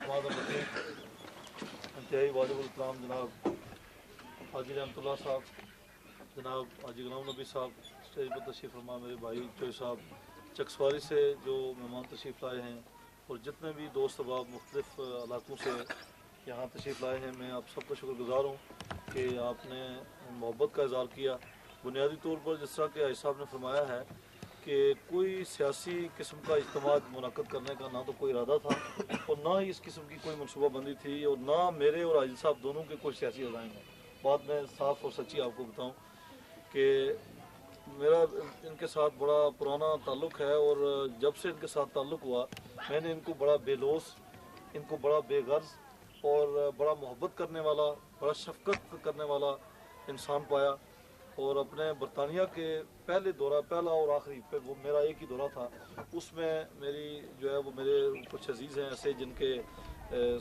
इंतहाई वाजिब-उल-इहतराम जनाब हाजी रहमतुल्लाह साहब, जनाब हाजी गुलाम नबी साहब स्टेज पर तशरीफ़ फरमा, मेरे भाई चोई साहब चकसवारी से जो मेहमान तशरीफ़ लाए हैं और जितने भी दोस्त अहबाब मुख्तलिफ़ इलाक़ों से यहाँ तशरीफ़ लाए हैं, मैं आप सबका शुक्रगुज़ार हूँ कि आपने मोहब्बत का इज़हार किया। बुनियादी तौर पर जिस तरह के हाजी साहब ने फरमाया है कि कोई सियासी किस्म का इज्तिमा मुनक़्क़द करने का ना तो कोई इरादा था और ना ही इस किस्म की कोई मनसूबाबंदी थी और ना मेरे और हाजी साहब दोनों के कोई सियासी अज़ाइम हैं। बात मैं साफ़ और सच्ची आपको बताऊँ कि मेरा इनके साथ बड़ा पुराना ताल्लुक़ है और जब से इनके साथ ताल्लुक़ हुआ मैंने इनको बड़ा बेलोस, इनको बड़ा बेगर्ज़ और बड़ा मोहब्बत करने वाला, बड़ा शफ़क़त करने वाला इंसान पाया। और अपने बरतानिया के पहले दौरा, पहला और आखिरी पे वो मेरा एक ही दौरा था, उसमें मेरी जो है वो मेरे कुछ अजीज़ हैं ऐसे जिनके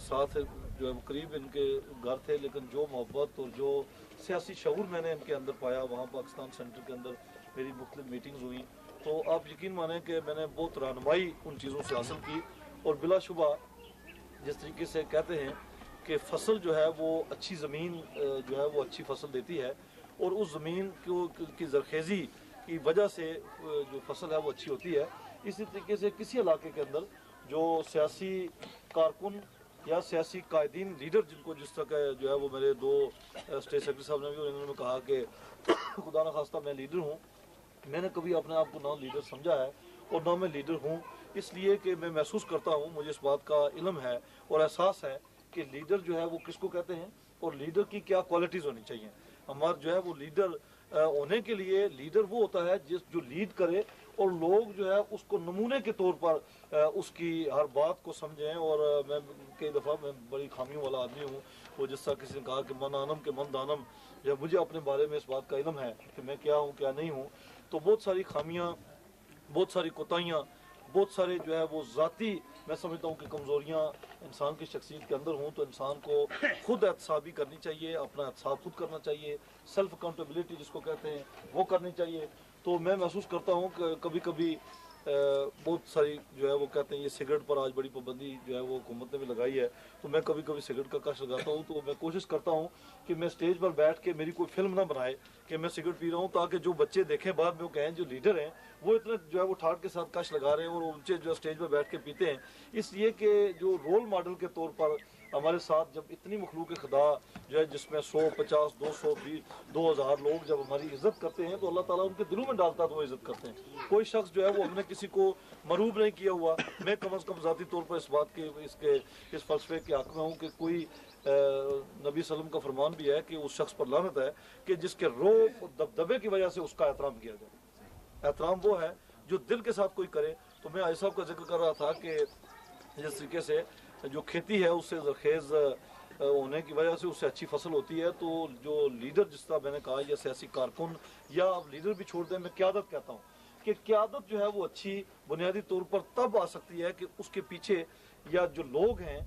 साथ जो है वो करीब इनके घर थे, लेकिन जो मोहब्बत और जो सियासी शऊर मैंने इनके अंदर पाया, वहाँ पाकिस्तान सेंटर के अंदर मेरी मुख्तलिफ मीटिंग्स हुई, तो आप यकीन मानें कि मैंने बहुत रहनुमाई उन चीज़ों से हासिल की। और बिलाशुबा जिस तरीके से कहते हैं कि फसल जो है वो अच्छी ज़मीन जो है वो अच्छी फसल देती है और उस ज़मीन की ज़रखेज़ी की वजह से जो फसल है वो अच्छी होती है। इसी तरीके से किसी इलाके के अंदर जो सियासी कारकुन या सियासी कायदीन, लीडर जिनको जिस तरह का जो है वो मेरे दो स्टेट सेक्रेटरी साहब ने भी उन्होंने कहा कि खुदा न खास्ता मैं लीडर हूँ, मैंने कभी अपने आप को ना लीडर समझा है और ना मैं लीडर हूँ, इसलिए कि मैं महसूस करता हूँ, मुझे इस बात का इल्म है और एहसास है कि लीडर जो है वो किसको कहते हैं और लीडर की क्या क्वालिटीज़ होनी चाहिए। हमारा जो है वो लीडर होने के लिए लीडर वो होता है जो लीड करे और लोग जो है उसको नमूने के तौर पर उसकी हर बात को समझें। और मैं कई दफ़ा मैं बड़ी खामियों वाला आदमी हूँ, वो जिस तरह किसी ने कहा कि मन आनम के मन दानम, जब मुझे अपने बारे में इस बात का इल्म है कि मैं क्या हूँ क्या नहीं हूँ, तो बहुत सारी खामियाँ, बहुत सारी कोताहियाँ, बहुत सारे जो है वो ज़ाती मैं समझता हूँ कि कमज़ोरियाँ इंसान की शख्सियत के अंदर हों, तो इंसान को खुद एहतसाबी करनी चाहिए, अपना एहतसाब खुद करना चाहिए, सेल्फ अकाउंटेबिलिटी जिसको कहते हैं वो करनी चाहिए। तो मैं महसूस करता हूँ कि कभी कभी बहुत सारी जो है वो कहते हैं ये सिगरेट पर आज बड़ी पाबंदी जो है वो हुकूमत ने भी लगाई है, तो मैं कभी कभी सिगरेट का कश लगाता हूँ, तो मैं कोशिश करता हूँ कि मैं स्टेज पर बैठ के मेरी कोई फिल्म ना बनाए कि मैं सिगरेट पी रहा हूँ, ताकि जो बच्चे देखें बाद में वो कहें जो लीडर हैं वो इतने जो है वो ठाट के साथ कश लगा रहे हैं और उनसे जो स्टेज पर बैठ के पीते हैं। इसलिए कि जो रोल मॉडल के तौर पर हमारे साथ जब इतनी मखलूक खुदा जो है जिसमें 100, 50, 200, 2000 लोग जब हमारी इज्जत करते हैं तो अल्लाह ताला उनके दिलों में डालता है तो वो इज्जत करते हैं। कोई शख्स जो है वो हमने किसी को मरूब नहीं किया हुआ, मैं कम अज़ कम ज़ाती तौर पर इस बात के इस फलसफे के हक़ में हूँ कि कोई नबी सल्लम का फरमान भी है कि उस शख्स पर लानत है कि जिसके रोब दबदबे की वजह से उसका एहतराम किया जाए। एहतराम वो है जो दिल के साथ कोई करे। तो मैं हाजी साहब का जिक्र कर रहा था कि जिस तरीके से जो खेती है उससे ज़रखेज़ होने की वजह से उससे अच्छी फसल होती है, तो जो लीडर जिस तरह मैंने कहा या सियासी कारकुन या अब लीडर भी छोड़ दें, मैं क़यादत कहता हूँ कि क़यादत जो है वो अच्छी बुनियादी तौर पर तब आ सकती है कि उसके पीछे या जो लोग हैं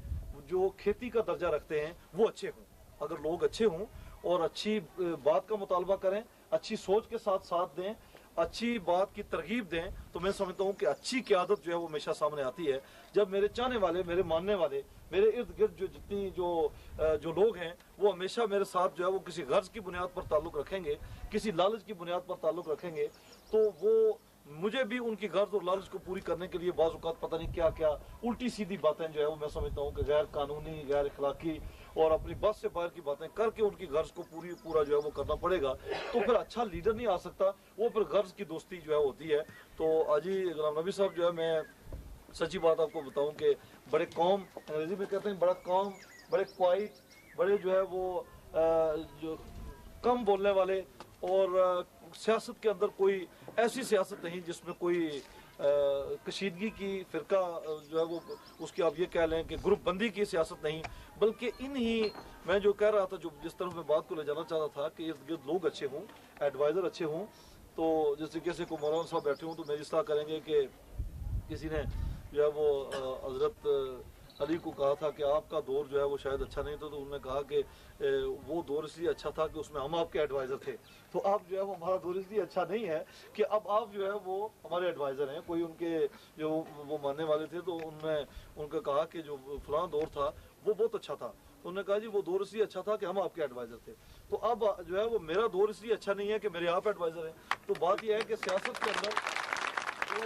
जो खेती का दर्जा रखते हैं वो अच्छे हों। अगर लोग अच्छे हों और अच्छी बात का मुतालबा करें, अच्छी सोच के साथ साथ दें, अच्छी बात की तरगीब दें, तो मैं समझता हूँ कि अच्छी क़यादत जो है वो हमेशा सामने आती है। जब मेरे चाहने वाले, मेरे मानने वाले, मेरे इर्द गिर्द जो जितनी जो लोग हैं वो हमेशा मेरे साथ जो है वो किसी गर्ज की बुनियाद पर ताल्लुक़ रखेंगे, किसी लालच की बुनियाद पर ताल्लुक़ रखेंगे, तो वो मुझे भी उनकी गर्ज और लालच को पूरी करने के लिए बाज़ औक़ात पता नहीं क्या क्या उल्टी सीधी बातें जो है वो मैं समझता हूँ कि गैर कानूनी, गैर अखलाकी और अपनी बस से बाहर की बातें करके उनकी गर्ज को पूरा जो है वो करना पड़ेगा, तो फिर अच्छा लीडर नहीं आ सकता, वो फिर गर्ज की दोस्ती जो है होती है। तो हाजी गुलाम नबी साहब जो है, मैं सच्ची बात आपको बताऊं कि बड़े कौम, अंग्रेजी में कहते हैं बड़ा कौम, बड़े क्वाइट, बड़े जो है वो जो कम बोलने वाले और सियासत के अंदर कोई ऐसी सियासत नहीं जिसमें कोई कशीदगी की फ़िरका जो है वो उसकी आप ये कह लें कि ग्रुप बंदी की सियासत नहीं, बल्कि मैं जो कह रहा था, जो जिस तरफ मैं बात को ले जाना चाहता था कि इर्द गिर्द लोग अच्छे हों, एडवाइज़र अच्छे हों। तो जिस तरीके से को मौलाना साहब बैठे हों तो मेरी इस्तेमाल करेंगे कि किसी ने जो है वो हज़रत علی کو کہا تھا کہ آپ کا دور جو ہے وہ شاید اچھا نہیں تھا، تو انہوں نے کہا کہ وہ دور اس لیے اچھا تھا کہ اس میں ہم آپ کے ایڈوائزر تھے، تو اب جو ہے وہ ہمارا دور اس لیے اچھا نہیں ہے کہ اب آپ جو ہے وہ ہمارے ایڈوائزر ہیں۔ کوئی ان کے جو وہ ماننے والے تھے تو ان کا کہا کہ جو فلاں دور تھا وہ بہت اچھا تھا، تو انہوں نے کہا جی وہ دور اس لیے اچھا تھا کہ ہم آپ کے ایڈوائزر تھے، تو اب جو ہے وہ میرا دور اس لیے اچھا نہیں ہے کہ میرے آپ ایڈوائزر ہیں۔ تو بات یہ ہے کہ سیاست کے اندر جو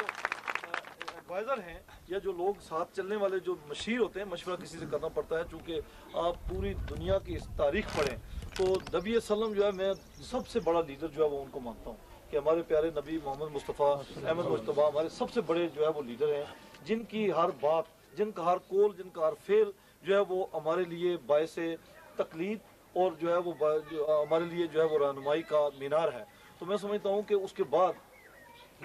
ایڈوائزر ہیں یا جو لوگ ساتھ چلنے والے جو مشیر ہوتے ہیں، مشورہ کسی سے کرنا پڑتا ہے، چونکہ آپ پوری دنیا کی تاریخ پڑھیں تو نبی وسلم جو ہے میں سب سے بڑا لیڈر جو ہے وہ ان کو مانتا ہوں کہ ہمارے پیارے نبی محمد مصطفیٰ احمد مجتبیٰ ہمارے سب سے بڑے جو ہے وہ لیڈر ہیں، جن کی ہر بات، جن کا ہر قول، جن کا ہر فعل جو ہے وہ ہمارے لیے باعث تقلید اور جو ہے وہ ہمارے لیے جو ہے وہ رہنمائی کا مینار ہے۔ تو میں سمجھتا ہوں کہ اس کے بعد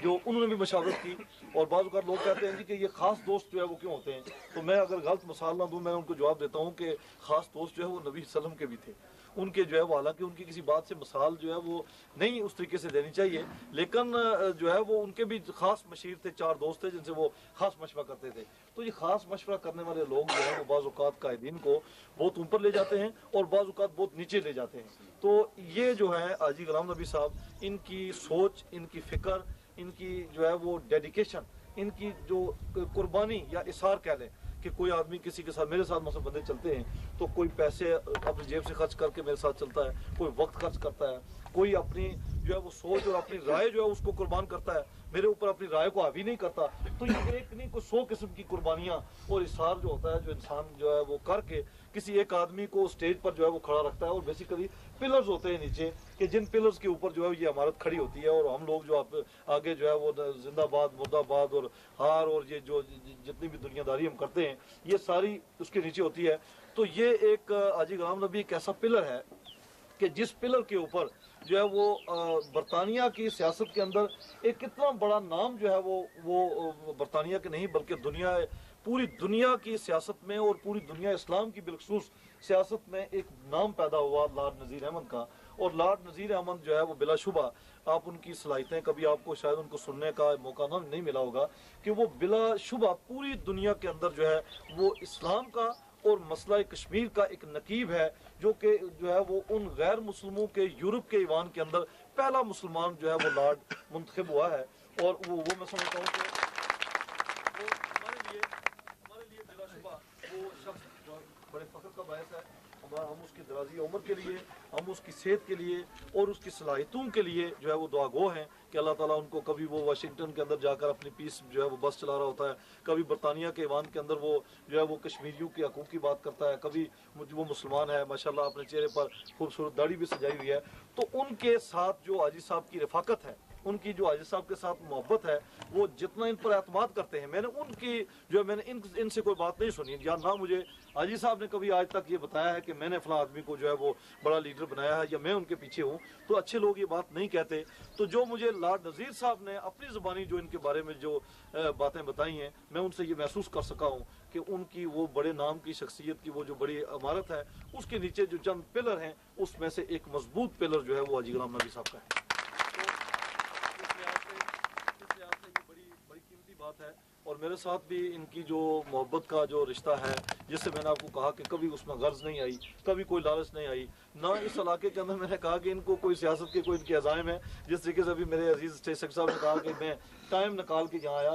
جو انہوں نے بھی مشاورت کی، اور بعض اوقات لوگ کہتے ہیں جی کہ یہ خاص دوست جو ہے وہ کیوں ہوتے ہیں، تو میں اگر غلط مثال نہ دوں میں ان کو جواب دیتا ہوں کہ خاص دوست جو ہے وہ نبی صلی اللہ علیہ وسلم کے بھی تھے، ان کے جو ہے وہ حالانکہ ان کی کسی بات سے مثال جو ہے وہ نہیں اس طریقے سے دینی چاہیے، لیکن جو ہے وہ ان کے بھی خاص مشیر تھے، 4 دوست تھے جن سے وہ خاص مشورہ کرتے تھے۔ تو یہ خاص مشورہ کرنے والے لوگ جو ہیں وہ بعض اوقات قائدین کو بہت اوپر لے جاتے ہیں اور بعض اوقات بہت نیچے لے جاتے ہیں۔ تو یہ جو ہے حاجی غلام نبی صاحب، ان کی سوچ، ان کی فکر، ان کی جو ہے وہ ڈیڈیکیشن، ان کی جو قربانی یا اثار کہہ لیں کہ کوئی آدمی کسی کے ساتھ، میرے ساتھ مثلا بندے چلتے ہیں تو کوئی پیسے اپنی جیب سے خرچ کر کے میرے ساتھ چلتا ہے، کوئی وقت خرچ کرتا ہے، کوئی اپنی جو ہے وہ سوچ اور اپنی رائے جو ہے اس کو قربان کرتا ہے، میرے اوپر اپنی رائے کو حاوی نہیں کرتا۔ تو یہ ایک نہیں کوئی 100 قسم کی قربانیاں اور اثار جو ہوتا ہے جو انسان جو ہے وہ کر کے کسی ایک آدمی کو اسٹیج پر جو ہے وہ کھڑا رکھتا ہے، اور بیسیکلی پلرز ہوتے ہیں نیچے کہ جن پلرز کے اوپر جو ہے یہ عمارت کھڑی ہوتی ہے، اور ہم لوگ جو آگے جو ہے وہ زندہ باد، مردہ باد اور ہار اور یہ جو جتنی بھی دنیا داری ہم کرتے ہیں یہ ساری اس کے نیچے ہوتی ہے۔ تو یہ ایک حاجی غلام نبی ایک ایسا پلر ہے کہ جس پلر کے اوپر جو ہے وہ برطانیہ کی سیاست کے اندر ایک اتنا بڑا نام جو ہے وہ برطانیہ کے نہیں بلکہ پوری دنیا کی سیاست میں اور پوری دنیا اسلام کی بالخصوص سیاست میں ایک نام پیدا ہوا لارڈ نذیر احمد کا۔ اور لارڈ نذیر احمد جو ہے وہ بلا شبہ آپ ان کی صلاحیتیں کبھی آپ کو شاید ان کو سننے کا موقع نہیں ملا ہوگا کہ وہ بلا شبہ پوری دنیا کے اندر جو ہے وہ اسلام کا اور مسئلہ کشمیر کا ایک نقیب ہے، جو کہ جو ہے وہ ان غیر مسلموں کے یورپ کے ایوان کے اندر پہلا مسلمان جو ہے وہ لارڈ منتخب ہوا ہے۔ اور وہ میں سمجھتا ہوں کہ وہ ہمارے لیے بلا شبہ وہ شخص جو بڑے فخر کا باعث ہے۔ ہم اس کی درازی عمر کے لیے، ہم اس کی صحت کے لیے اور اس کی صلاحیتوں کے لیے جو ہے وہ دعا گو ہیں کہ اللہ تعالیٰ ان کو، کبھی وہ واشنگٹن کے اندر جا کر اپنی پیس جو ہے وہ بس چلا رہا ہوتا ہے، کبھی برطانیہ کے ایوان کے اندر وہ جو ہے وہ کشمیریوں کے حقوق کی بات کرتا ہے، کبھی وہ مسلمان ہے، ماشاءاللہ اپنے چہرے پر خوبصورت داڑھی بھی سجائی ہوئی ہے۔ تو ان کے ساتھ جو حاجی صاحب کی رفاقت ہے، ان کی جو حاجی صاحب کے ساتھ محبت ہے، وہ جتنا ان پر اعتماد کرتے ہیں، میں نے ان کی جو ہے میں نے ان سے کوئی بات نہیں سنی، یا نہ مجھے حاجی صاحب نے کبھی آج تک یہ بتایا ہے کہ میں نے فلاں آدمی کو جو ہے وہ بڑا لیڈر بنایا ہے یا میں ان کے پیچھے ہوں۔ تو اچھے لوگ یہ بات نہیں کہتے۔ تو جو مجھے لارڈ نذیر صاحب نے اپنی زبانی جو ان کے بارے میں جو باتیں بتائی ہیں، میں ان سے یہ محسوس کر سکا ہوں کہ ان کی وہ بڑے نام کی شخصیت کی وہ جو بڑی عمارت ہے، اس کے نیچے جو چند پلر ہیں اس میں سے ایک مضبوط پلر جو ہے وہ حاجی غلام نبی صاحب کا ہے۔ ہے اور میرے ساتھ بھی ان کی جو محبت کا جو رشتہ ہے، جس سے میں نے آپ کو کہا کہ کبھی اس میں غرض نہیں آئی، کبھی کوئی لالچ نہیں آئی، نہ اس علاقے کے اندر میں نے کہا کہ ان کو کوئی سیاست کے کوئی ان کے عزائم ہے، جس طریقے سے ابھی میرے عزیز سیکرٹری صاحب نے کہا کہ میں ٹائم نکال کے یہاں آیا،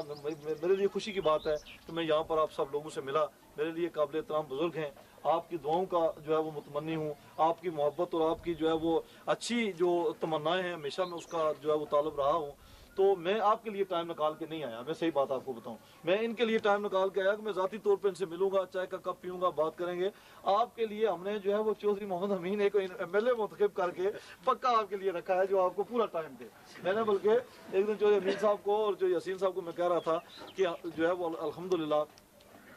میرے لیے خوشی کی بات ہے کہ میں یہاں پر آپ سب لوگوں سے ملا، میرے لیے قابل احترام بزرگ ہیں، آپ کی دعاؤں کا جو ہے وہ متمنی ہوں، آپ کی محبت اور آپ کی جو ہے وہ اچھی جو تمنائیں ہیں ہمیشہ میں اس کا جو ہے وہ طالب رہا ہوں۔ تو میں آپ کے لیے ٹائم نکال کے نہیں آیا، میں صحیح بات آپ کو بتاؤں، میں ان کے لیے ٹائم نکال کے آیا کہ میں ذاتی طور پہ ان سے ملوں گا، چائے کا کپ پیوں گا، بات کریں گے۔ آپ کے لیے ہم نے جو ہے وہ چودھری محمد امین ایک ایم ایل اے منتخب کر کے پکا آپ کے لیے رکھا ہے جو آپ کو پورا ٹائم دے۔ میں نے بلکہ ایک دن چودھری امین صاحب کو اور جو یاسین صاحب کو میں کہہ رہا تھا کہ جو ہے وہ الحمدللہ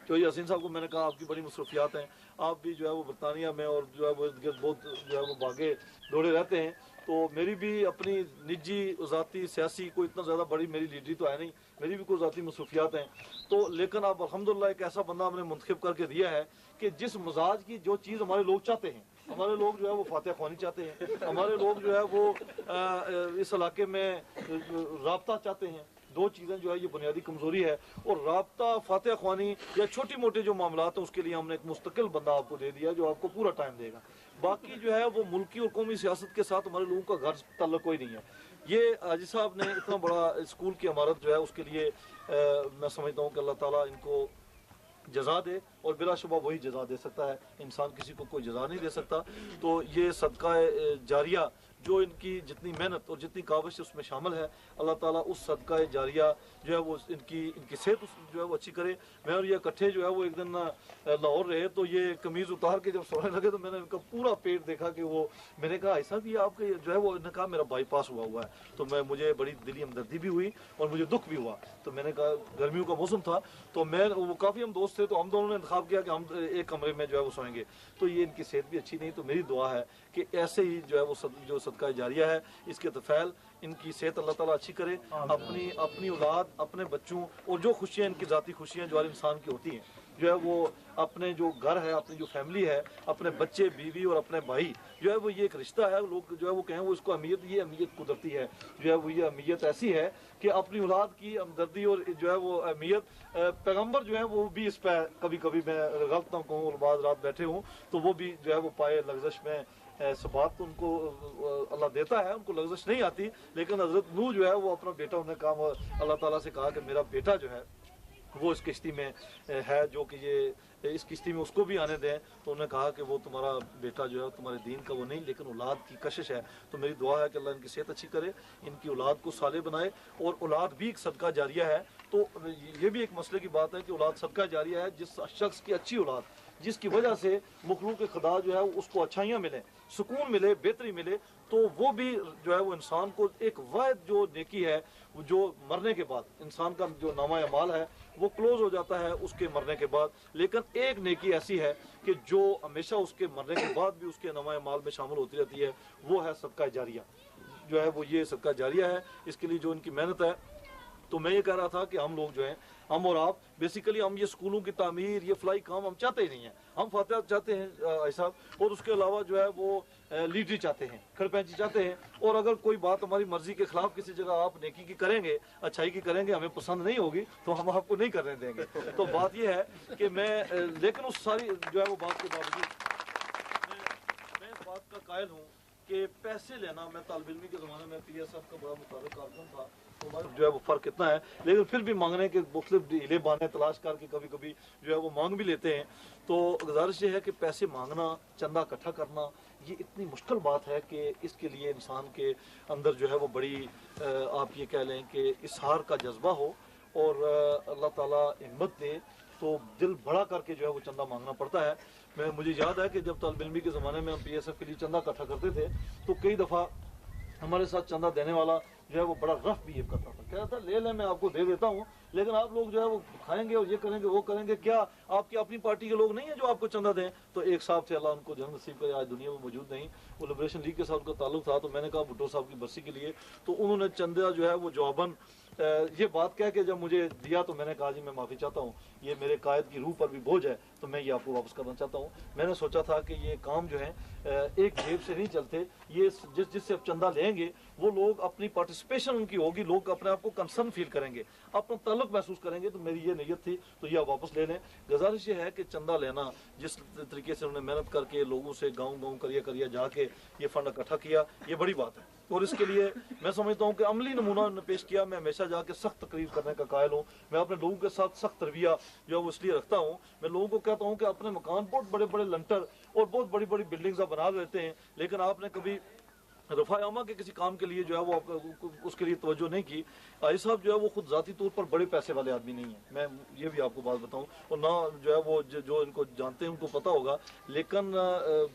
چودھری یاسین صاحب کو میں نے کہا آپ کی بڑی مصروفیات ہیں، آپ بھی جو ہے وہ برطانیہ میں اور جو ہے وہ ارد گرد بہت جو ہے وہ بھاگے دوڑے رہتے ہیں، تو میری بھی اپنی نجی ذاتی سیاسی کوئی اتنا زیادہ بڑی میری لیڈری تو ہے نہیں، میری بھی کوئی ذاتی مصروفیات ہیں، تو لیکن آپ الحمدللہ ایک ایسا بندہ ہم نے منتخب کر کے دیا ہے کہ جس مزاج کی جو چیز ہمارے لوگ چاہتے ہیں، ہمارے لوگ جو ہے وہ فاتح خوانی چاہتے ہیں، ہمارے لوگ جو ہے وہ اس علاقے میں رابطہ چاہتے ہیں، दो चीज़ें जो है ये बुनियादी कमज़ोरी है। और राब्ता, फातिहा ख्वानी या छोटी मोटे जो मामलात हैं उसके लिए हमने एक मुस्तकिल बंदा आपको दे दिया जो आपको पूरा टाइम देगा। बाकी जो है वो मुल्की और कौमी सियासत के साथ हमारे लोगों का घर ताल्लुक कोई नहीं है। ये हाजी साहब ने इतना बड़ा स्कूल की इमारत जो है उसके लिए मैं समझता हूँ कि अल्लाह ताला इनको जजा दे, और बिलाशुबा वही जजा दे सकता है, इंसान किसी को कोई जजा नहीं दे सकता। तो ये सदका जारिया जो इनकी जितनी मेहनत और जितनी काविश उसमें शामिल है, अल्लाह ताला उस सदका जारिया जो है वो इनकी सेहत जो है वो अच्छी करे। मैं और ये इकट्ठे जो है वो एक दिन लाहौर रहे, तो ये कमीज़ उतार के जब सोने लगे तो मैंने इनका पूरा पेट देखा कि वो, मैंने कहा ऐसा भी आपके जो है वो, इन्होंने कहा मेरा बाईपास हुआ है। तो मुझे बड़ी दिली हमदर्दी भी हुई और मुझे दुख भी हुआ। तो मैंने कहा गर्मियों का मौसम था, तो वो काफ़ी हम दोस्त थे, तो हम दोनों ने इंतखाब किया कि हम एक कमरे में जो है वो सोएंगे। तो ये इनकी सेहत भी अच्छी नहीं, तो मेरी दुआ है कि ऐसे ही जो है वो जो सदका जारिया है इसके तफैल इनकी सेहत अल्लाह ताला अच्छी करे, अपनी औलाद, अपने बच्चों, और जो खुशियाँ इनकी ज़ाती खुशियाँ जो हर इंसान की होती हैं, जो है वो अपने जो घर है, अपनी जो फैमिली है, अपने बच्चे, बीवी और अपने भाई, जो है वो ये एक रिश्ता है। लोग जो है वो कहें वो इसको अहमियत, ये अहमियत कुदरती है, जो है वो ये अहमियत ऐसी है कि अपनी औलाद की हमदर्दी और जो है वो अहमियत, पैगम्बर जो है वो भी इस पर कभी कभी मैं गलत ना कहूँ और बाद रात बैठे हूँ तो वो भी जो है वो पाए लग्जश में सबात तो उनको अल्लाह देता है, उनको लग्जश नहीं आती। लेकिन हज़रत नूह जो है वो अपना बेटा, उन्होंने कहा अल्लाह ताला से कहा कि मेरा बेटा जो है वो इस किश्ती में है, जो कि ये इस किश्ती में उसको भी आने दें। तो उन्होंने कहा कि वो तुम्हारा बेटा जो है तुम्हारे दीन का वो नहीं, लेकिन औलाद की कशिश है। तो मेरी दुआ है कि अल्लाह इनकी सेहत अच्छी करे, इनकी औलाद को साले बनाए, और औलाद भी एक सदका जारिया है। तो ये भी एक मसले की बात है कि औलाद सदका जारिया है। जिस शख्स की अच्छी औलाद, जिसकी वजह से मखलूक खुदा जो है उसको अच्छाइयाँ मिले, सुकून मिले, बेहतरी मिले, तो वो भी जो है वो इंसान को एक वाहिद जो नेकी है, जो मरने के बाद इंसान का जो नामा अमाल है वो क्लोज हो जाता है उसके मरने के बाद। लेकिन एक नेकी ऐसी है कि जो हमेशा उसके मरने के बाद भी उसके नामा अमाल में शामिल होती रहती है, वो है सदका जारिया। जो है वो ये सदका जारिया है, इसके लिए जो इनकी मेहनत है। तो मैं ये कह रहा था कि हम लोग जो हैं, हम और आप बेसिकली हम ये स्कूलों की तामीर, ये फलाई काम हम चाहते ही नहीं है। हम फातिहा चाहते हैं ऐसा, और उसके अलावा जो है वो लीडरी चाहते हैं, खड़पैंची चाहते हैं। और अगर कोई बात हमारी मर्जी के खिलाफ किसी जगह आप नेकी की करेंगे, अच्छाई की करेंगे, हमें पसंद नहीं होगी तो हम आपको नहीं करने देंगे। तो बात ये है कि मैं, लेकिन उस सारी जो है वो बात के बावजूद मैं इस बात का कायल हूँ कि पैसे लेना, मैं तालिब इल्मी के ज़माने में PSF का बड़ा मुताबिक कारकुन था, तो जो है वो फ़र्क कितना है, लेकिन फिर भी मांगने के मुख्तलिफ हीले बहाने तलाश करके कभी कभी जो है वो मांग भी लेते हैं। तो गुजारिश ये है कि पैसे मांगना, चंदा इकट्ठा करना, ये इतनी मुश्किल बात है कि इसके लिए इंसान के अंदर जो है वो बड़ी आप ये कह लें कि इसहार का जज्बा हो, और अल्लाह ताला हिम्मत दे, तो दिल बड़ा करके जो है वो चंदा मांगना पड़ता है। मुझे याद है कि जब तालिब इल्मी के ज़माने में हम PSF के लिए चंदा इकट्ठा करते थे, तो कई दफ़ा हमारे साथ चंदा देने वाला जो है वो बड़ा रफ बिहेव करता था, कहता था ले लें मैं आपको दे देता हूँ, लेकिन आप लोग जो है वो खाएंगे और ये करेंगे वो करेंगे, क्या आपकी अपनी पार्टी के लोग नहीं है जो आपको चंदा दें? तो एक साहब थे, अल्लाह उनको जन्म नसीब करे, आज दुनिया में मौजूद नहीं, वो लिबरेशन लीग के साथ उनका ताल्लुक था। तो मैंने कहा भुट्टो साहब की बरसी के लिए, तो उन्होंने चंदा जो है वो जवाबन ये बात कह के जब मुझे दिया, तो मैंने कहा जी मैं माफ़ी चाहता हूँ, ये मेरे कायद की रूह पर भी बोझ है, तो मैं ये आपको वापस करना चाहता हूँ। मैंने सोचा था कि ये काम जो है एक जेब से नहीं चलते, ये जिससे आप चंदा लेंगे वो लोग अपनी पार्टिसिपेशन उनकी होगी, लोग अपने आप को कंसर्न फील करेंगे, अपना ताल्लुक महसूस करेंगे। तो मेरी ये नीयत थी, तो ये आप वापस ले लें। गुजारिश ये है कि चंदा लेना, जिस तरीके से उन्होंने मेहनत करके लोगों से गाँव करिया जाके ये फंड इकट्ठा किया, ये बड़ी बात है। और इसके लिए मैं समझता हूँ कि अमली नमूना उन्होंने पेश किया। मैं हमेशा जाके सख्त तकरीर करने का कायल हूँ, मैं अपने लोगों के साथ सख्त रवैया जो है वो इसलिए रखता हूँ। मैं लोगों को कहता हूँ कि अपने मकान बहुत बड़े बड़े लंटर और बहुत बड़ी बड़ी बिल्डिंग्स आप बना लेते हैं, लेकिन आपने कभी रफ़ा-ए-आमा के किसी काम के लिए जो है वो उसके लिए तवज्जो नहीं की। आई साहब जो है वो खुद ज़ाती तौर पर बड़े पैसे वाले आदमी नहीं है, मैं ये भी आपको बात बताऊं, और ना जो है वो जो इनको जानते हैं उनको पता होगा, लेकिन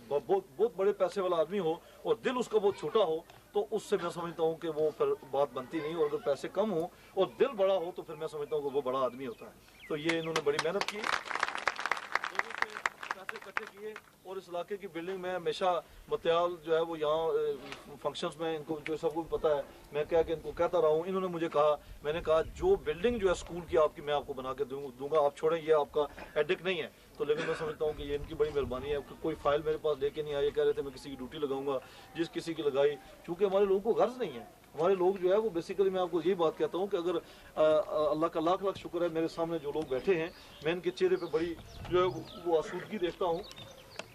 बहुत बड़े पैसे वाला आदमी हो और दिल उसका बहुत छोटा हो, तो उससे मैं समझता हूँ कि वो फिर बात बनती नहीं। और अगर पैसे कम हो और दिल बड़ा हो तो फिर मैं समझता हूँ कि वो बड़ा आदमी होता है। तो ये इन्होंने बड़ी मेहनत की, पैसे इकट्ठे किए, और इस इलाके की बिल्डिंग में हमेशा मत्याल जो है वो यहाँ फंक्शंस में, इनको जो सबको भी पता है, मैं क्या कि इनको कहता रहा हूँ। इन्होंने मुझे कहा, मैंने कहा जो बिल्डिंग जो है स्कूल की आपकी मैं आपको बना के दूंगा, आप छोड़ें, ये आपका हेडेक नहीं है। तो लेकिन मैं समझता हूँ कि ये इनकी बड़ी मेहरबानी है। कोई फाइल मेरे पास लेके नहीं आए, कह रहे थे मैं किसी की ड्यूटी लगाऊंगा, जिस किसी की लगाई, चूँकि हमारे लोगों को गर्ज नहीं है, ہمارے لوگ جو ہے وہ بیسیکلی میں آپ کو یہی بات کہتا ہوں کہ اگر اللہ کا لاکھ لاکھ شکر ہے میرے سامنے جو لوگ بیٹھے ہیں، میں ان کے چہرے پہ بڑی جو ہے وہ آسودگی دیکھتا ہوں،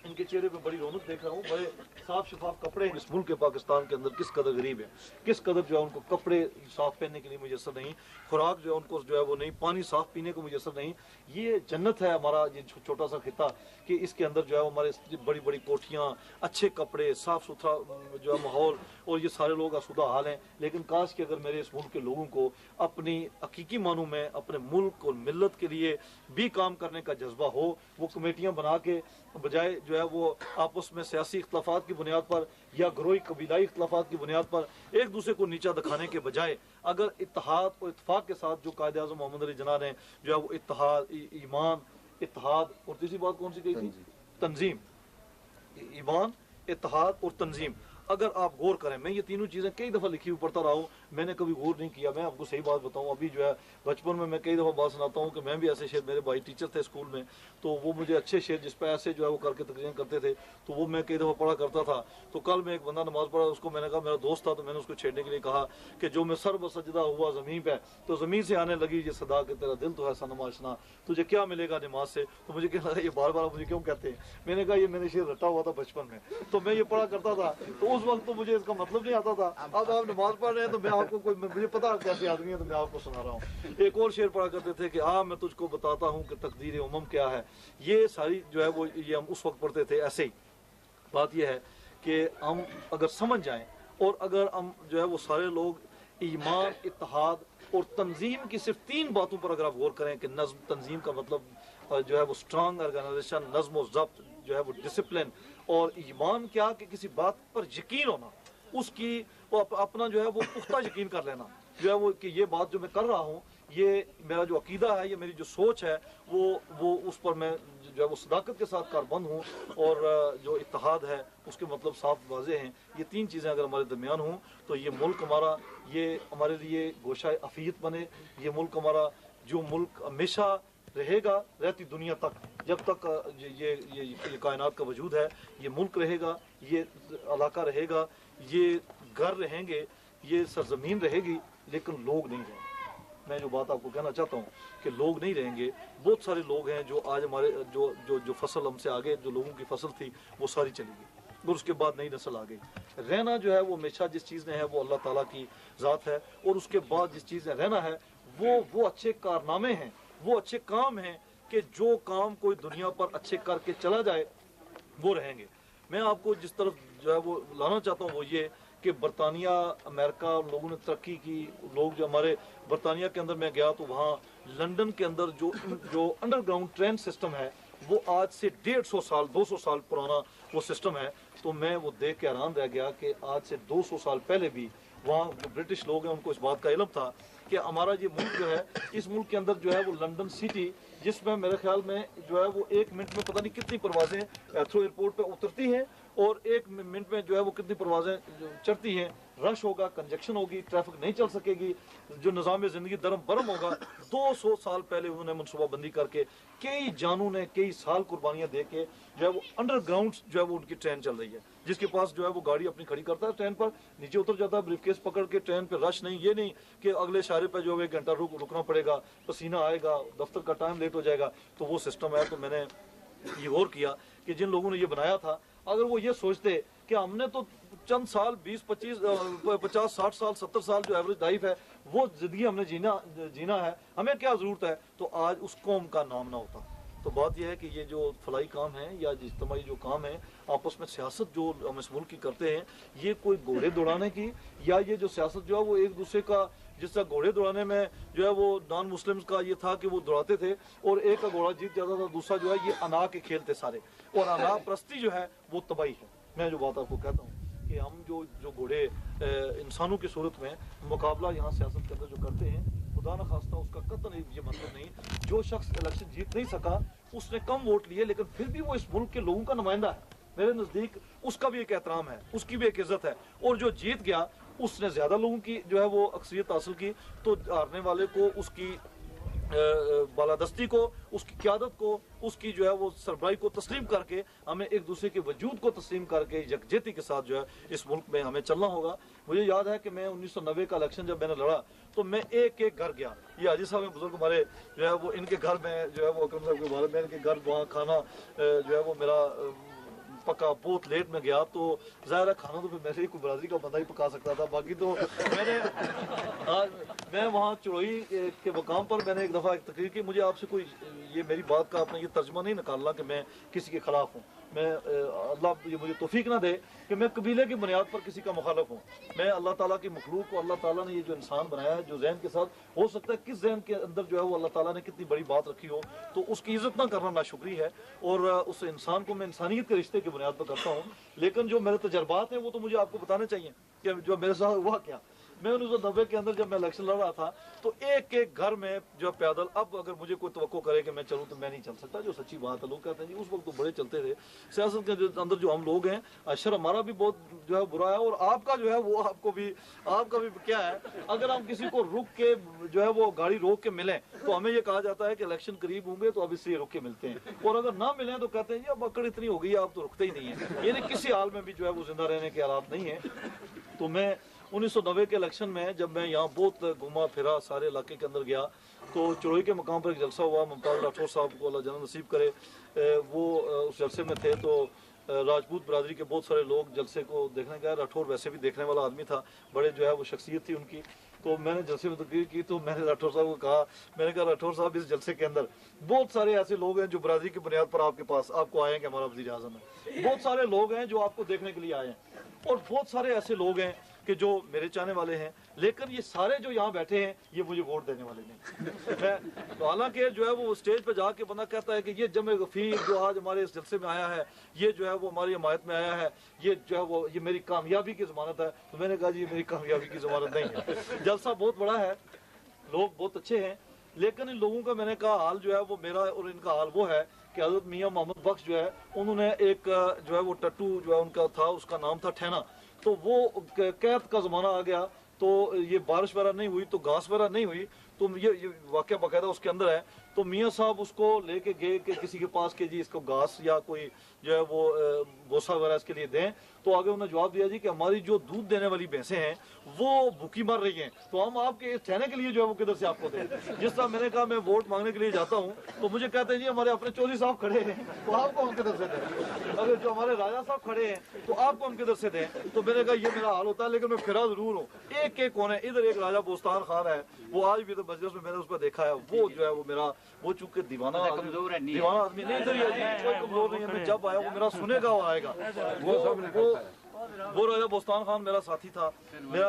ان کے چہرے پہ بڑی رونق دیکھ رہا ہوں، بڑے صاف شفاف کپڑے ہیں۔ اس ملک کے پاکستان کے اندر کس قدر غریب ہے، کس قدر جو ہے ان کو کپڑے صاف پہننے کے لیے میسر نہیں، خوراک جو ہے ان کو جو ہے وہ نہیں، پانی صاف پینے کو میسر نہیں۔ یہ جنت ہے ہمارا یہ چھوٹا سا خطہ کہ اس کے اندر جو ہے ہمارے بڑی بڑی کوٹھیاں، اچھے کپڑے، صاف ستھرا جو ہے ماحول، اور یہ سارے لوگ آسودہ حال ہیں۔ لیکن کاش کہ اگر میرے اس ملک کے لوگوں کو اپنی حقیقی معنوں میں اپنے ملک اور ملت کے لیے بھی کام کرنے کا جذبہ ہو، وہ کمیٹیاں بنا کے بجائے جو ہے وہ آپس میں سیاسی اختلافات کی بنیاد پر یا گروہی قبیلائی اختلافات کی بنیاد پر ایک دوسرے کو نیچا دکھانے کے بجائے اگر اتحاد اور اتفاق کے ساتھ جو قائد اعظم محمد علی جناح نے جو ہے وہ اتحاد، ایمان، اتحاد اور تیسری بات کون سی کہی تھی؟ تنظیم، ایمان، اتحاد اور تنظیم۔ اگر آپ غور کریں، میں یہ تینوں چیزیں کئی دفعہ لکھی ہوئی پڑھتا رہا ہوں، میں نے کبھی غور نہیں کیا۔ میں آپ کو صحیح بات بتاؤں، ابھی جو ہے بچپن میں کئی دفعہ بات سناتا ہوں کہ میں بھی ایسے شعر، میرے بھائی ٹیچر تھے اسکول میں، تو وہ مجھے اچھے شعر جس پہ ایسے جو ہے وہ کر کے تقریر کرتے تھے تو وہ میں کئی دفعہ پڑھا کرتا تھا۔ تو کل میں ایک بندہ نماز پڑھا، اس کو میں نے کہا، میرا دوست تھا، تو میں نے اس کو چھیڑنے کے لیے کہا کہ جو میں سر بسجدہ ہوا زمین پہ تو زمین سے آنے لگی یہ صدا کہ تیرا دل تو ہے صنم آشنا، تجھے کیا ملے گا نماز سے؟ تو مجھے کہنا یہ بار بار مجھے کیوں کہتے ہیں؟ میں نے کہا یہ میں نے شعر رٹا ہوا تھا بچپن میں، تو میں یہ پڑھا کرتا تھا، تو اس وقت تو مجھے اس کا مطلب نہیں آتا تھا۔ اب آپ نماز پڑھ رہے ہیں تو میں آپ کو مجھے پتا کیسے آدمی ہے تو میں آپ کو سنا رہا ہوں۔ ایک اور شعر پڑھا کرتے تھے کہ میں تجھ کو بتاتا ہوں کہ تقدیر امم کیا ہے۔ یہ ساری جو ہے وہ یہ ہم اس وقت پڑھتے تھے ایسے ہی۔ بات یہ ہے کہ ہم اگر سمجھ جائیں اور اگر ہم جو ہے وہ سارے لوگ ایمان، اتحاد اور تنظیم کی صرف 3 باتوں پر اگر آپ غور کریں کہ نظم، تنظیم کا مطلب جو ہے وہ اسٹرانگ آرگنائزیشن، نظم و ضبط جو ہے وہ ڈسپلن، اور ایمان کیا کہ کسی بات پر یقین ہونا، اس کی وہ اپنا جو ہے وہ پختہ یقین کر لینا جو ہے وہ کہ یہ بات جو میں کر رہا ہوں، یہ میرا جو عقیدہ ہے، یہ میری جو سوچ ہے، وہ اس پر میں جو ہے وہ صداقت کے ساتھ کاربند ہوں، اور جو اتحاد ہے اس کے مطلب صاف واضح ہیں۔ یہ 3 چیزیں اگر ہمارے درمیان ہوں تو یہ ملک ہمارا، یہ ہمارے لیے گوشہ عافیت بنے۔ یہ ملک ہمارا، جو ملک ہمیشہ رہے گا، رہتی دنیا تک، جب تک یہ کائنات کا وجود ہے، یہ ملک رہے گا، یہ علاقہ رہے گا، یہ گھر رہیں گے، یہ سرزمین رہے گی، لیکن لوگ نہیں رہیں گے۔ میں جو بات آپ کو کہنا چاہتا ہوں کہ لوگ نہیں رہیں گے۔ بہت سارے لوگ ہیں جو آج ہمارے جو فصل ہم سے آگے جو لوگوں کی فصل تھی وہ ساری چلی گئی، اور اس کے بعد نئی نسل آ گئی۔ رہنا جو ہے وہ ہمیشہ جس چیز نے ہے وہ اللہ تعالیٰ کی ذات ہے، اور اس کے بعد جس چیز نے رہنا ہے وہ اچھے کارنامے ہیں، وہ اچھے کام ہیں کہ جو کام کوئی دنیا پر اچھے کر کے چلا جائے وہ رہیں گے۔ میں آپ کو جس طرف جو ہے وہ لانا چاہتا ہوں وہ یہ کہ برطانیہ، امریکہ لوگوں نے ترقی کی، لوگ جو ہمارے برطانیہ کے اندر میں گیا تو وہاں لنڈن کے اندر جو انڈر گراؤنڈ ٹرین سسٹم ہے وہ آج سے 150 سال 200 سال پرانا وہ سسٹم ہے۔ تو میں وہ دیکھ کے حیران رہ گیا کہ آج سے 200 سال پہلے بھی وہاں جو برٹش لوگ ہیں ان کو اس بات کا علم تھا کہ ہمارا یہ ملک جو ہے، اس ملک کے اندر جو ہے وہ لنڈن سٹی، جس میں میرے خیال میں جو ہے وہ 1 منٹ میں پتہ نہیں کتنی پروازیں ہیتھرو ایئرپورٹ پہ اترتی ہیں، اور 1 منٹ میں جو ہے وہ کتنی پروازیں چڑھتی ہیں۔ رش ہوگا، کنجکشن ہوگی، ٹریفک نہیں چل سکے گی، جو نظام زندگی درم برم ہوگا۔ 200 سال پہلے انہوں نے منصوبہ بندی کر کے کئی جانوں نے کئی سال قربانیاں دے کے جو ہے وہ انڈر گراؤنڈ جو ہے وہ ان کی ٹرین چل رہی ہے، جس کے پاس جو ہے وہ گاڑی اپنی کھڑی کرتا ہے ٹرین پر، نیچے اتر جاتا ہے بریف کیس پکڑ کے، ٹرین پہ رش نہیں، یہ نہیں کہ اگلے اشارے پہ جو ہے 1 گھنٹہ رکنا پڑے گا، پسینہ آئے گا، دفتر کا ٹائم لیٹ ہو جائے گا۔ تو وہ سسٹم ہے۔ تو میں نے یہ غور کیا کہ جن لوگوں نے یہ بنایا تھا، اگر وہ یہ سوچتے کہ ہم نے تو چند سال 20 25 50 60 سال 70 سال جو ایوریج لائف ہے وہ زندگی ہم نے جینا ہے، ہمیں کیا ضرورت ہے، تو آج اس قوم کا نام نہ ہوتا۔ تو بات یہ ہے کہ یہ جو فلاحی کام ہیں یا اجتماعی جو کام ہیں، آپس میں سیاست جو ہم اس ملک کی کرتے ہیں، یہ کوئی گھوڑے دوڑانے کی، یا یہ جو سیاست جو ہے وہ ایک دوسرے کا، جس طرح گھوڑے دوڑانے میں جو ہے وہ نان مسلمز کا یہ تھا کہ وہ دوڑاتے تھے اور ایک کا گھوڑا جیت جاتا تھا، دوسرا جو ہے یہ انا کے کھیل تھے سارے، اور انا پرستی جو ہے وہ تباہی ہے۔ میں جو بات آپ کو کہتا ہوں کہ ہم جو گھوڑے انسانوں کی صورت میں مقابلہ یہاں سیاست کے اندر جو کرتے ہیں، خدا نہ خواستہ اس کا قطعاً یہ مطلب نہیں، جو شخص الیکشن جیت نہیں سکا، اس نے کم ووٹ لیے لیکن پھر بھی وہ اس ملک کے لوگوں کا نمائندہ ہے، میرے نزدیک اس کا بھی ایک احترام ہے، اس کی بھی ایک عزت ہے، اور جو جیت گیا اس نے زیادہ لوگوں کی جو ہے وہ اکثریت حاصل کی، تو ہارنے والے کو اس کی बालादस्ती को, उसकी क़यादत को, उसकी जो है वो सरबराही को तस्लीम करके हमें एक दूसरे के वजूद को तस्लीम करके यकजहती के साथ जो है इस मुल्क में हमें चलना होगा। मुझे याद है कि मैं 1990 का इलेक्शन जब मैंने लड़ा तो मैं एक एक घर गया। ये हाजी साहब बुजुर्ग हमारे जो है वो इनके घर में जो है वो अकरम साहब के बारे में इनके घर वहाँ खाना जो है वो मेरा पका बहुत लेट में गया तो ज़ाहिर है खाना तो फिर मेरे कोई बरादरी का बंदा ही पका सकता था। बाकी तो मैं वहाँ चुड़ोई के मकाम पर मैंने एक दफ़ा एक तकरीर की। मुझे आपसे कोई ये मेरी बात का आपने ये तर्जमा नहीं निकालना कि मैं किसी के ख़िलाफ़ हूँ। मैं अल्लाह ये मुझे तौफीक ना दे कि मैं कबीले की बुनियाद पर किसी का मुखालफ हूँ। मैं अल्लाह ताला की मखलूक को, अल्लाह ताला ने ये जो इंसान बनाया है, जो जहन के साथ हो सकता है किस जहन के अंदर जो है वो अल्लाह ताला ने कितनी बड़ी बात रखी हो, तो उसकी इज़्ज़त ना करना नाशुक्री है। और उस इंसान को मैं इंसानियत के रिश्ते की बुनियाद पर करता हूँ। लेकिन जो मेरे तजर्बात हैं वो तो मुझे आपको बताने चाहिए कि जो मेरे साथ हुआ क्या। मैं 1990 के अंदर जब मैं इलेक्शन लड़ रहा था तो एक एक घर में जो पैदल, अब अगर मुझे कोई तवक्को करे कि मैं चलूँ तो मैं नहीं चल सकता, जो सच्ची बात है। लोग कहते हैं जी उस वक्त तो बड़े चलते थे। सियासत के अंदर जो हम लोग हैं, अशर हमारा भी बहुत जो है बुरा है और आपका जो है वो आपका भी क्या है। अगर हम किसी को रुक के जो है वो गाड़ी रोक के मिलें तो हमें ये कहा जाता है कि इलेक्शन करीब होंगे तो अब इसलिए रुक के मिलते हैं, और अगर ना मिलें तो कहते हैं जी अब अकड़ इतनी हो गई है आप तो रुकते ही नहीं है। यानी किसी हाल में भी जो है वो जिंदा रहने के हालात नहीं है। तो मैं 1990 के इलेक्शन में जब मैं यहाँ बहुत घुमा फिरा, सारे इलाके के अंदर गया, तो चुड़ोई के मकाम पर एक जलसा हुआ। मुमताज़ राठौर साहब को अल्लाह जन्नत नसीब करे, वो उस जलसे में थे। तो राजपूत बरादरी के बहुत सारे लोग जलसे को देखने गए। राठौर वैसे भी देखने वाला आदमी था, बड़े जो है वो शख्सियत थी उनकी। तो मैंने जलसे में तकरीर की तो मैंने राठौर साहब को कहा, मैंने कहा राठौर साहब इस जलसे के अंदर बहुत सारे ऐसे लोग हैं जो बरादरी की बुनियाद पर आपके पास आपको आए हैं कि हमारा वज़ीर आज़म है। बहुत सारे लोग हैं जो आपको देखने के लिए आए हैं और बहुत सारे ऐसे लोग हैं कि जो मेरे चाहने वाले हैं, लेकिन ये सारे जो यहाँ बैठे हैं ये मुझे वोट देने वाले नहीं। तो हालांकि जो है वो स्टेज पे जाके बंदा कहता है कि ये जमे गफीर जो आज हमारे इस जलसे में आया है, ये जो है वो हमारी हिमायत में आया है, ये जो है वो ये मेरी कामयाबी की ज़मानत है। तो मैंने कहा जी ये मेरी कामयाबी की ज़मानत नहीं है। जलसा बहुत बड़ा है, लोग बहुत अच्छे हैं, लेकिन इन लोगों का मैंने कहा हाल जो है वो मेरा और इनका हाल वो है कि हज़रत मियाँ मोहम्मद बख्श जो है उन्होंने एक जो है वो टट्टू जो है उनका था, उसका नाम था ठहना। तो वो कैद का ज़माना आ गया तो ये बारिश वगैरह नहीं हुई तो घास वगैरह नहीं हुई, तो ये वाक़या बाकायदा उसके अंदर है। तो मियाँ साहब उसको लेके गए कि किसी के पास कि जी इसको घास या कोई जो है वो भूसा वगैरह इसके लिए दें। तो आगे उन्होंने जवाब दिया जी कि हमारी जो दूध देने वाली भैंसें हैं वो भूखी मर रही हैं, तो हम आपके ठहने के लिए जो है वो किधर से आपको दें। जिस तरह मैंने कहा मैं वोट मांगने के लिए जाता हूँ तो मुझे कहते हैं जी हमारे अपने चौधरी साहब खड़े हैं तो आपको हम किधर से दें, अगर जो हमारे राजा साहब खड़े हैं तो आपको हम किधर से दें। तो मैंने कहा ये मेरा हाल होता है, लेकिन मैं फिरा जरूर हूँ। एक एक कौन है, इधर एक राजा बोस्तान खान है, वो आज भी तो मजलिस में मैंने उस पर देखा है, वो जो है वो मेरा वो चूंकि दीवाना आदमी नहीं, इधर ही है, कोई कमजोर नहीं है। मैं जब आया वो मेरा सुनेगा और आएगा। वो राजा बोस्तान खान मेरा साथी था, मेरा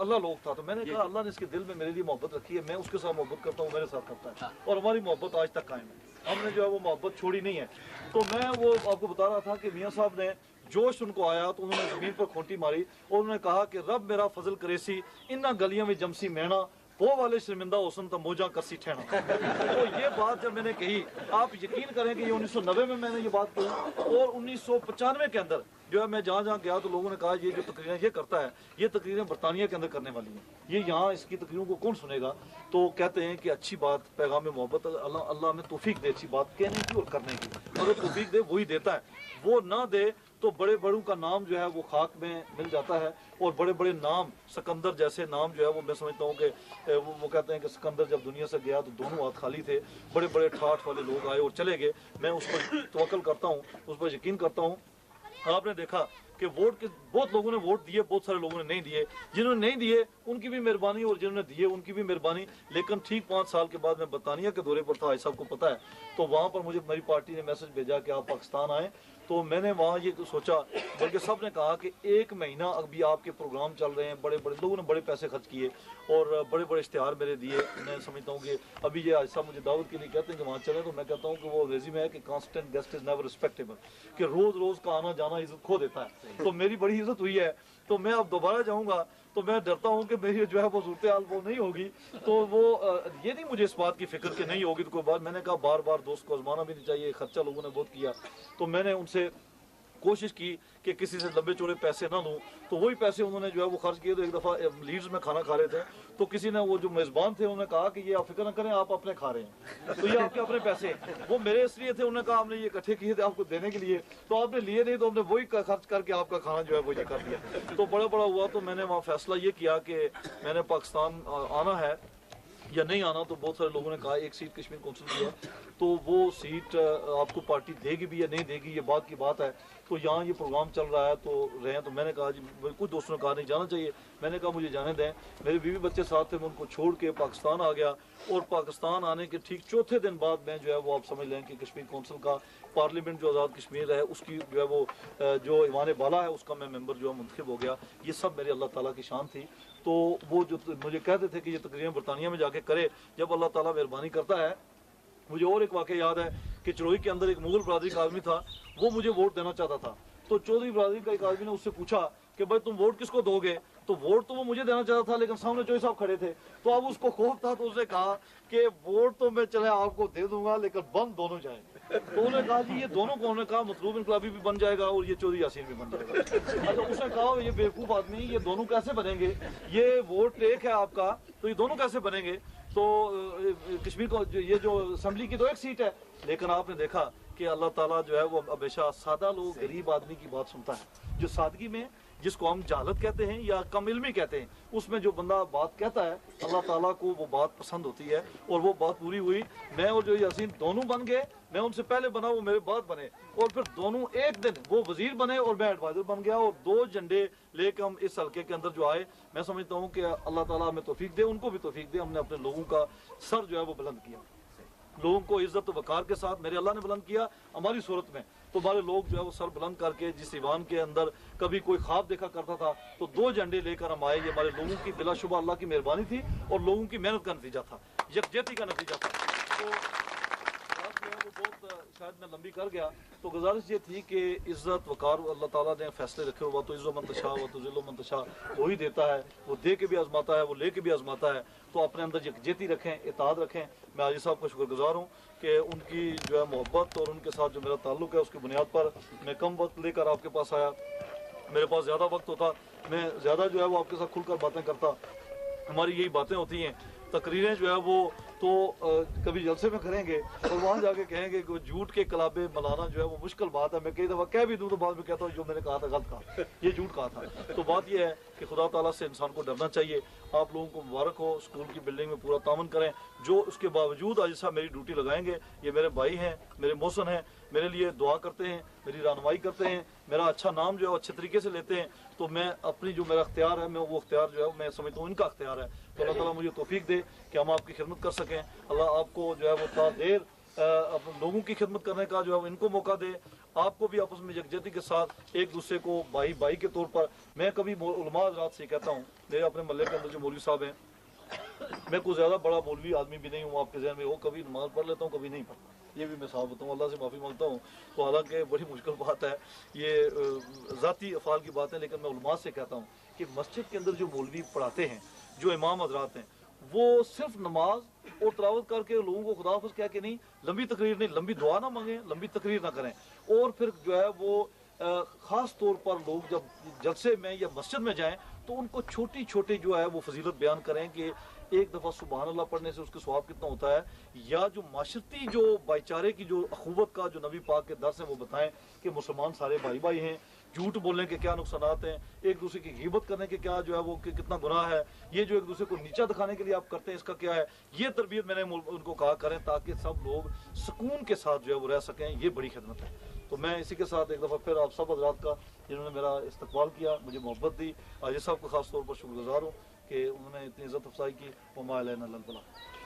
अल्लाह लोग था। तो मैंने कहा अल्लाह ने इसके दिल में मेरे लिए मोहब्बत रखी है, मैं उसके साथ मोहब्बत करता हूँ, मेरे साथ करता है, और हमारी मोहब्बत आज तक कायम है। हमने जो है वो मोहब्बत छोड़ी नहीं है। तो मैं वो आपको बता रहा था कि मियाँ साहब ने जोश उनको आया तो उन्होंने जमीन पर खोटी मारी और उन्होंने कहा कि रब मेरा फजल करेसी इन्ना गलियों में जमसी मैना वो वाले शर्मिंदा हुसन तो मोजा करसी ठहना। तो ये बात जब मैंने कही, आप यकीन करें कि ये 1990 में मैंने ये बात कही और 1995 के अंदर जो है मैं जहाँ गया तो लोगों ने कहा ये जो तकरीरें ये करता है ये तकरीरें बरतानिया के अंदर करने वाली हैं, ये यहाँ इसकी तकरीरों को कौन सुनेगा। तो कहते हैं कि अच्छी बात पैगाम मोहब्बत अल्लाह में तौफीक दे अच्छी बात कहने की और करने की, अगर तौफीक दे वही देता है, वो ना दे तो बड़े बड़ों का नाम जो है वो खाक में मिल जाता है। और बड़े बड़े नाम सिकंदर जैसे नाम जो है वो मैं समझता हूँ कि वो कहते हैं कि सिकंदर जब दुनिया से गया तो दोनों हाथ खाली थे, बड़े बड़े ठाठ वाले लोग आए और चले गए। मैं उस पर तवक्कुल करता हूँ, उस पर यकीन करता हूँ। आपने देखा कि वोट के बहुत लोगों ने वोट दिए, बहुत सारे लोगों ने नहीं दिए। जिन्होंने नहीं दिए उनकी भी मेहरबानी और जिन्होंने दिए उनकी भी मेहरबानी। लेकिन ठीक 5 साल के बाद मैं बरतानिया के दौरे पर था, भाई साहब को पता है, तो वहाँ पर मुझे मेरी पार्टी ने मैसेज भेजा कि आप पाकिस्तान आएँ। तो मैंने वहाँ ये सोचा, बल्कि सब ने कहा कि 1 महीना अभी आपके प्रोग्राम चल रहे हैं, बड़े बड़े लोगों ने बड़े पैसे खर्च किए और बड़े बड़े इश्तिहार मेरे दिए। मैं समझता हूँ कि अभी ये आज साहब मुझे दावत के लिए कहते हैं कि वहाँ चले, तो मैं कहता हूँ कि वो अंग्रेजी में है कि constant guest is never respectable, कि रोज़ रोज़ का आना जाना इज्जत खो देता है। तो मेरी बड़ी इज्जत हुई है, तो मैं अब दोबारा जाऊँगा तो मैं डरता हूँ कि मेरी जो है वो सूरत हाल वो नहीं होगी। तो वो ये नहीं मुझे इस बात की फिक्र कि नहीं होगी तो कोई बात, मैंने कहा बार बार दोस्त को आजमाना भी नहीं चाहिए, खर्चा लोगों ने बहुत किया। तो मैंने उनसे कोशिश की कि किसी से लंबे चौड़े पैसे ना लूँ, तो वही पैसे उन्होंने जो है वो खर्च किए। तो एक दफ़ा लीड्स में खाना खा रहे थे, तो किसी ने, वो जो मेज़बान थे, उन्होंने कहा कि ये आप फिक्र न करें, आप अपने खा रहे हैं, तो ये आपके अपने पैसे हैं। वो मेरे इसलिए थे, उन्होंने कहा हमने ये इकट्ठे किए थे आपको देने के लिए, तो आपने लिए नहीं, तो हमने वही खर्च करके आपका खाना जो है वो ये कर दिया। तो बड़ा बड़ा हुआ, तो मैंने वहाँ फैसला ये किया कि मैंने पाकिस्तान आना है या नहीं आना। तो बहुत सारे लोगों ने कहा एक सीट कश्मीर कौंसिल की है, तो वो सीट आपको पार्टी देगी भी या नहीं देगी, ये बात की बात है। तो यहाँ ये प्रोग्राम चल रहा है, तो रहे। तो मैंने कहा जी, कुछ दोस्तों ने कहा नहीं जाना चाहिए, मैंने कहा मुझे जाने दें। मेरे बीवी बच्चे साथ थे, मैं उनको छोड़ के पाकिस्तान आ गया, और पाकिस्तान आने के ठीक चौथे दिन बाद मैं जो है वो, आप समझ लें कि कश्मीर कौंसिल का पार्लियामेंट जो आज़ाद कश्मीर है उसकी जो है वो जो ईमान बाला है उसका मैं मेंबर जो है मुंतखब हो गया। ये सब मेरे अल्लाह ताला की शान थी। तो वो जो मुझे कहते थे कि ये तकरीरें बरतानिया में जाके करे, जब अल्लाह ताला मेहरबानी करता है। मुझे और एक वाक़या याद है कि चरोई के अंदर एक मुगल बरादरी का आदमी था, वो मुझे वोट देना चाहता था। तो चौधरी बरादरी का एक आदमी ने उससे पूछा कि भाई तुम वोट किसको दोगे, तो वोट तो वो मुझे देना चाहता था, लेकिन सामने चौधरी साहब खड़े थे। तो अब उसको खौफ था, तो उसने कहा कि वोट तो मैं चले आपको दे दूंगा, लेकिन बंद दोनों जाएंगे। तो उन्होंने कहा जी ये दोनों कौन ने कहा, मतलूब इनकलाबी भी बन जाएगा और ये चौधरी यासीन भी बन जाएगा। अच्छा, उसने कहा ये बेवकूफ़ आदमी, ये दोनों कैसे बनेंगे, ये वोट एक है आपका, तो ये दोनों कैसे बनेंगे। तो कश्मीर को ये जो असम्बली की तो एक सीट है, लेकिन आपने देखा कि अल्लाह ताला जो है वो हमेशा सादा लोग, गरीब आदमी की बात सुनता है। जो सादगी में, जिसको हम जहालत कहते हैं या कम इल्मी कहते हैं, उसमें जो बंदा बात कहता है, अल्लाह ताला को वो बात पसंद होती है, और वो बात पूरी हुई। मैं और जो यासीन दोनों बन गए, मैं उनसे पहले बना, वो मेरे बाद बने, और फिर दोनों एक दिन वो वजीर बने और मैं एडवाइजर बन गया, और 2 झंडे लेकर हम इस हल्के के अंदर जो आए। मैं समझता हूँ कि अल्लाह ताला हमें तौफीक दे, उनको भी तौफीक दे। हमने अपने लोगों का सर जो है वो बुलंद किया, लोगों को इज्जत वकार के साथ मेरे अल्लाह ने बुलंद किया हमारी सूरत में। तो हमारे लोग जो है वो सर बुलंद करके, जिस ईवान के अंदर कभी कोई ख्वाब देखा करता था, तो 2 झंडे लेकर हम आए। ये हमारे लोगों की बिलाशुबा अल्लाह की मेहरबानी थी और लोगों की मेहनत का नतीजा था, यकजहती का नतीजा था। तो बात जो है वो बहुत शायद मैं लंबी कर गया। तो गुजारिश ये थी कि इज़्ज़त वकार अल्लाह ताला ने फैसले रखे हुआ, तो इज़्ज़ो मंतशा व तो ज़िल्लो मंतशा, वही देता है, वो दे के भी आजमाता है, वो ले के भी आजमाता है। तो अपने अंदर यकजहती रखें, इताद रखें। मैं हाजी साहब का शुक्रगुजार हूँ कि उनकी जो है मोहब्बत और उनके साथ जो मेरा ताल्लुक़ है, उसकी बुनियाद पर मैं कम वक्त लेकर आपके पास आया। मेरे पास ज़्यादा वक्त होता, मैं ज़्यादा जो है वो आपके साथ खुलकर बातें करता। हमारी यही बातें होती हैं, तकरीरें जो है वो तो कभी जलसे में करेंगे और वहाँ जाके कहेंगे कि झूठ के कलाबे मलाना जो है वो मुश्किल बात है। मैं कई दफ़ा कह भी दूँ तो बाद में कहता हूँ जो मैंने कहा था गलत कहा, ये झूठ कहा था। तो बात यह है कि खुदा ताला से इंसान को डरना चाहिए। आप लोगों को मुबारक हो, स्कूल की बिल्डिंग में पूरा तामन करें। जो उसके बावजूद आज साहब मेरी ड्यूटी लगाएंगे, ये मेरे भाई हैं, मेरे मोहसिन हैं, मेरे लिए दुआ करते हैं, मेरी रहनुमाई करते हैं, मेरा अच्छा नाम जो है अच्छे तरीके से लेते हैं। तो मैं अपनी जो मेरा अख्तियार है, मैं वो अख्तियार जो है मैं समझता हूँ इनका अख्तियार है। तो अल्लाह ताला मुझे तौफीक दे कि हम आपकी खिदमत कर सकें। अल्लाह आपको जो है वो ता देर अपने लोगों की खिदमत करने का जो है इनको मौका दे। आपको भी आपस में यकजहती के साथ एक दूसरे को भाई भाई के तौर पर, मैं कभी उलमा हज़रात से कहता हूँ, मेरे अपने महल्ले के अंदर जो मौलवी साहब हैं, मैं कोई ज़्यादा बड़ा मौलवी आदमी भी नहीं हूँ आपके जहन में हो, कभी नमाज पढ़ लेता हूँ, कभी नहीं पढ़ता, ये भी मैं साफ होता हूँ, अल्लाह से माफ़ी मांगता हूँ। तो हालांकि बड़ी मुश्किल बात है, ये ज़ाती अफ़ाल की बात है, लेकिन मैं उलमा से कहता हूँ कि मस्जिद के अंदर जो मौलवी पढ़ाते हैं, जो इमाम हज़रात हैं, वो सिर्फ नमाज और तलावत करके लोगों को खुदा हाफ़िज़ कह के नहीं, लंबी तकरीर नहीं, लंबी दुआ ना मांगें, लंबी तकरीर ना करें। और फिर जो है वो ख़ास तौर पर लोग जब जलसे में या मस्जिद में जाएं तो उनको छोटी छोटी जो है वो फजीलत बयान करें कि एक दफ़ा सुबहान अल्लाह पढ़ने से उसके सवाब कितना होता है, या जो माशरती जो भाईचारे की जो अखुवत का जो नबी पाक के दर्स है वो बताएं कि मुसलमान सारे भाई भाई हैं, झूठ बोलने के क्या नुकसानात हैं, एक दूसरे की ग़ीबत करने के क्या जो है वो कितना गुनाह है, ये जो एक दूसरे को नीचा दिखाने के लिए आप करते हैं इसका क्या है, ये तरबियत मैंने उनको कहा करें ताकि सब लोग सुकून के साथ जो है वो रह सकें। ये बड़ी खिदमत है। तो मैं इसी के साथ एक दफ़ा फिर आप सब हज़रात का जिन्होंने मेरा इस्तकबाल किया, मुझे मोहब्बत दी, हाजी साहब को ख़ास तौर पर शुक्रगुजार हूँ कि उन्होंने इतनी इज़्ज़त अफजाई की। वमा अलैना इल्लल बलाग।